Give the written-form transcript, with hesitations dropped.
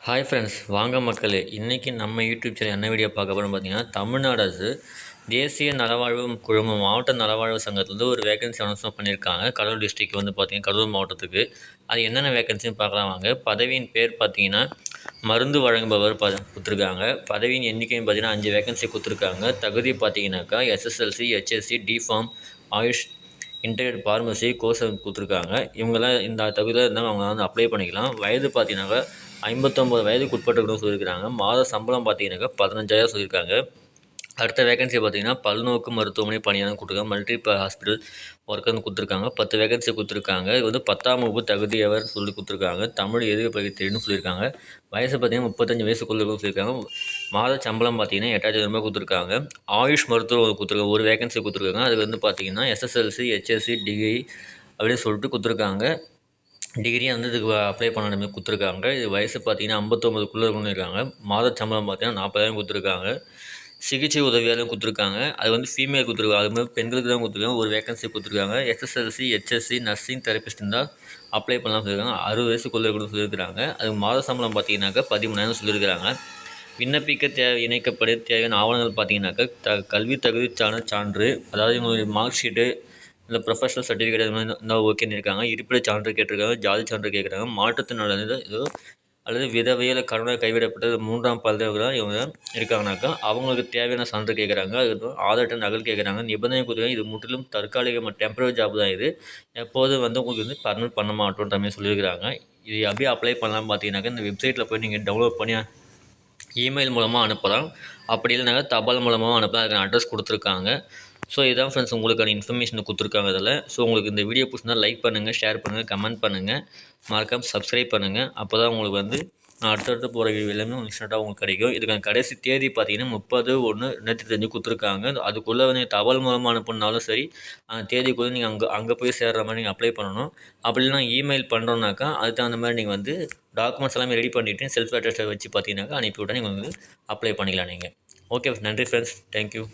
Hi friends, வாங்க மக்களே. இன்றைக்கி நம்ம யூடியூப் சேனல் என்ன வீடியோ பார்க்க போகிறோம்னு பார்த்தீங்கன்னா, தமிழ்நாடு அரசு தேசிய நலவாழ்வு குழுமம் மாவட்ட நலவாழ்வு சங்கத்துலேருந்து ஒரு வேகன்சி அனௌன்ஸ்மெண்ட் பண்ணியிருக்காங்க. கடலூர் டிஸ்ட்ரிக்ட் வந்து பார்த்திங்கன்னா கடலூர் மாவட்டத்துக்கு. அது என்னென்ன வேகன்சின்னு பார்க்கலாம் வாங்க. பதவியின் பேர் பார்த்தீங்கன்னா மருந்து வழங்குபவர் கொடுத்துருக்காங்க. பதவியின் எண்ணிக்கைன்னு பார்த்தீங்கன்னா 5 வேகன்சி கொடுத்துருக்காங்க. தகுதி பார்த்தீங்கன்னாக்கா SSLC, HSC, deform, AYUSH, integrate pharmacy course கொடுத்துருக்காங்க. இவங்கெல்லாம் இந்த தகுதியில் இருந்தாலும் அவங்க வந்து அப்ளை பண்ணிக்கலாம். வயது பார்த்தீங்கன்னாக்கா 59 வயதுக்கு உட்பட்டவர்களும் சொல்லியிருக்கிறாங்க. மாத சம்பளம் பார்த்தீங்கன்னாக்கா 15,000 சொல்லியிருக்காங்க. அடுத்த வேகன்சி பார்த்தீங்கன்னா பல்நோக்கு மருத்துவமனை பணியாளர் கொடுத்துருக்காங்க. மல்டி ஹாஸ்பிட்டல் ஒர்க்கர்னு கொடுத்துருக்காங்க. 10 வேகன்சி கொடுத்துருக்காங்க. இது வந்து 10ஆம் வகுப்பு தகுதியவர் சொல்லி கொடுத்துருக்காங்க. தமிழ் எழுத படிக்க தெரியும்னு சொல்லியிருக்காங்க. வயசு பார்த்தீங்கன்னா 35 வயசுக்குள்ளே சொல்லியிருக்காங்க. மாத சம்பளம் பார்த்தீங்கன்னா 8,000 கொடுத்துருக்காங்க. ஆயுஷ் மருத்துவர் கொடுத்துருக்காங்க. ஒரு வேகன்சி கொடுத்துருக்காங்க. அது வந்து பார்த்தீங்கன்னா எஸ்எஸ்எல்சி, ஹெச்எஸ்சி, டிகிரி அப்படின்னு சொல்லிட்டு கொடுத்துருக்காங்க. டிகிரியை வந்து இதுக்கு அப்ளை பண்ண மாதிரி கொடுத்துருக்காங்க. இது வயசு பார்த்தீங்கன்னா 59க்குள்ளே இருக்குன்னு இருக்காங்க. மாத சம்பளம் பார்த்தீங்கன்னா 40,000 கொடுத்துருக்காங்க. சிகிச்சை உதவியாளரும் கொடுத்துருக்காங்க. அது வந்து ஃபீமேல் கொடுத்துருக்காங்க. அது மாதிரி பெண்களுக்கு தான் கொடுத்துருக்காங்க. ஒரு வேகன்சி கொடுத்துருக்காங்க. எஸ்எஸ்எல்சி, ஹெச்எஸ்சி, நர்சிங் தெரபிஸ்ட் இருந்தால் அப்ளை பண்ணலாம் சொல்லியிருக்காங்க. 60 வயசுக்குள்ளே கூட சொல்லியிருக்கிறாங்க. அது மாத சம்பளம் பார்த்தீங்கன்னாக்கா 13,000 சொல்லியிருக்கிறாங்க. விண்ணப்பிக்க இணைக்கப்பட தேவையான ஆவணங்கள் பார்த்தீங்கன்னாக்கா கல்வி தகுதிக்கான சான்று, அதாவது இவங்களுடைய மார்க் ஷீட்டு, இல்லை ப்ரொஃபஷனல் சர்டிஃபிகேட் அது மாதிரி இருந்தால் ஓகேன்னு இருக்காங்க. இருப்பிட சான்று கேட்டிருக்காங்க. ஜாதி சான்று கேட்குறாங்க. மாற்றுத்திறனாளி ஏதோ அல்லது விதவையில் கணவனை கைவிடப்பட்ட 3ஆம் பாலினர்களாக இவங்க இருக்காங்கனாக்கா அவங்களுக்கு தேவையான சான்று கேட்குறாங்க. அது ஆதார் அட்டை நகல் கேட்குறாங்க. நிபந்தனை கொடுக்குறாங்க. இது முற்றிலும் தற்காலிக டெம்பரரி ஜாப் தான். இது எப்போது வந்து உங்களுக்கு வந்து பர்மனெண்ட் பண்ண மாட்டோன்ற மாதிரி சொல்லியிருக்கிறாங்க. இது அப்படியே அப்ளை பண்ணலாம் பார்த்தீங்கன்னாக்கா இந்த வெப்சைட்டில் போய் நீங்கள் டவுன்லோட் பண்ணி இமெயில் மூலமாக அனுப்பலாம். அப்படி இல்லைனாக்கா தபால் மூலமாக அனுப்பலாம். அதுக்கான அட்ரஸ் கொடுத்துருக்காங்க. ஸோ இதான் ஃப்ரெண்ட்ஸ் உங்களுக்கான இன்ஃபர்மேஷன் கொடுத்துருக்காங்க இதில். ஸோ உங்களுக்கு இந்த வீடியோ பிடிச்சிருந்தா லைக் பண்ணுங்கள், ஷேர் பண்ணுங்கள், கமெண்ட் பண்ணுங்கள், மறக்காமல் சப்ஸ்கிரைப் பண்ணுங்கள். அப்போ தான் உங்களுக்கு வந்து நான் அடுத்தடுத்து போகிற வீடியோ எல்லாமே இன்ஸ்டண்ட்டாக உங்களுக்கு கிடைக்கும். இதுக்கான கடைசி தேதி பார்த்தீங்கன்னா 30/1/2025 கொடுத்துருக்காங்க. அதுக்குள்ளே வந்து தபால் மூலமாக அனுப்புனாலும் சரி, அந்த தேதிக்குள்ளே நீங்கள் அங்கே போய் சேர்கிற மாதிரி நீங்கள் அப்ளை பண்ணணும். அப்படி இல்லைனா இமெயில் பண்ணுறோன்னாக்கா அதுக்கு தகுந்த மாதிரி நீங்கள் வந்து டாக்குமெண்ட்ஸ் எல்லாமே ரெடி பண்ணிவிட்டு செல்ஃப் அட்டஸ்டை வச்சு பார்த்தீங்கன்னாக்கா அனுப்பிவிட்டால் நீங்கள் வந்து அப்ளை பண்ணிக்கலாம் நீங்கள். ஓகே, நன்றி ஃப்ரெண்ட்ஸ், தேங்க்யூ.